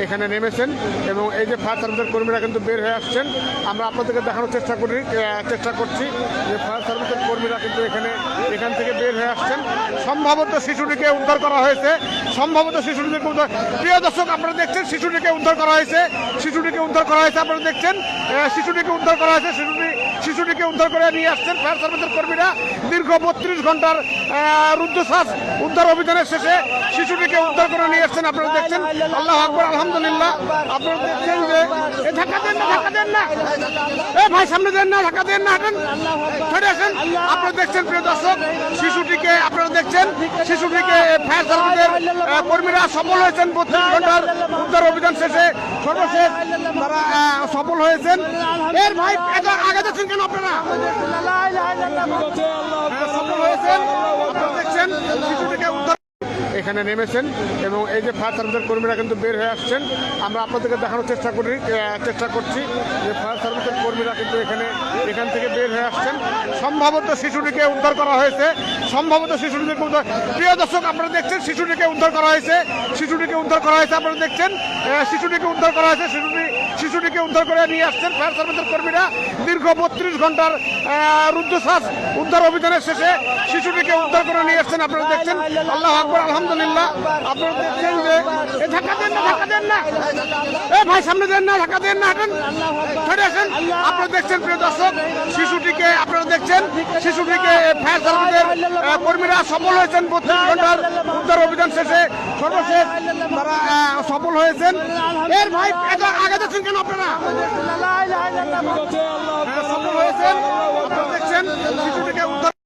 এখানে নেমেছেন এবং এই যে ফায়ার সার্ভিসের কর্মীরা কিন্তু বের হয়ে আসছেন। আমরা আপনাদেরকে দেখানোর চেষ্টা করছি যে ফায়ার সার্ভিসের কর্মীরা কিন্তু এখান থেকে বের হয়ে আসছেন। সম্ভবত শিশুটিকে উদ্ধার করা হয়েছে, প্রিয় দর্শক আপনারা দেখছেন শিশুটিকে উদ্ধার করা হয়েছে, আপনারা দেখছেন শিশুটিকে উদ্ধার করা হয়েছে, শিশুটিকে উদ্ধার করে নিয়ে আসছেন ফায়ার সার্ভিসের কর্মীরা। দীর্ঘ 32 ঘন্টার রুদ্ধশ্বাস উদ্ধার অভিযানের শেষে শিশুটিকে উদ্ধার করে নিয়ে আসছেন। আপনারা দেখছেন, আল্লাহু আকবার, আলহামদুলিল্লাহ। আপনারা দেখছেন যে ধাক্কা দেন না ভাই, সামনে দেন না, ধাক্কা দেন না, হাঁটেন, সরে আসেন। আপনারা দেখছেন প্রিয় দর্শক শিশুটিকে ফায়ার সার্ভিসের কর্মীরা সফল হয়েছেন। 32 ঘন্টার উদ্ধার অভিযান শেষে সর্বশেষ তারা সফল হয়েছেন। এর ভাই আগে যাচ্ছেন কেন আপনারা? সফল হয়েছেন, আপনারা দেখছেন শিশুটিকে উদ্ধার এখানে নেমেছেন এবং এই যে ফায়ার সার্ভিসের কর্মীরা কিন্তু বের হয়ে আসছেন। আমরা আপনাদেরকে দেখানোর চেষ্টা করছি যে ফায়ার সার্ভিসের কর্মীরা কিন্তু এখান থেকে বের হয়ে আসছেন। সম্ভবত শিশুটিকে উদ্ধার করা হয়েছে, প্রিয় দর্শক আপনারা দেখছেন শিশুটিকে উদ্ধার করা হয়েছে, আপনারা দেখছেন শিশুটিকে উদ্ধার করে নিয়ে আসছেন ফায়ার সার্ভিসের কর্মীরা। দীর্ঘ 32 ঘন্টার রুদ্ধশ্বাস উদ্ধার অভিযানের শেষে শিশুটিকে উদ্ধার করে নিয়ে আসছেন। আপনারা দেখছেন, আল্লাহু আকবার, আলহামদুলিল্লাহ। আপনারা দেখছেন যে ধাক্কা দেন না ভাই, সামনে দেন না, ধাক্কা দেন না, হাঁটেন, সরে আসেন। আপনারা দেখছেন প্রিয় দর্শক শিশুটিকে ফায়ার সার্ভিসের কর্মীরা সফল হয়েছেন। 32 ঘন্টার উদ্ধার অভিযান শেষে সর্বশেষ তারা সফল হয়েছেন। এর ভাই আগে যাচ্ছেন কেন আপনারা? সফল হয়েছেন, আপনারা দেখছেন শিশুটিকে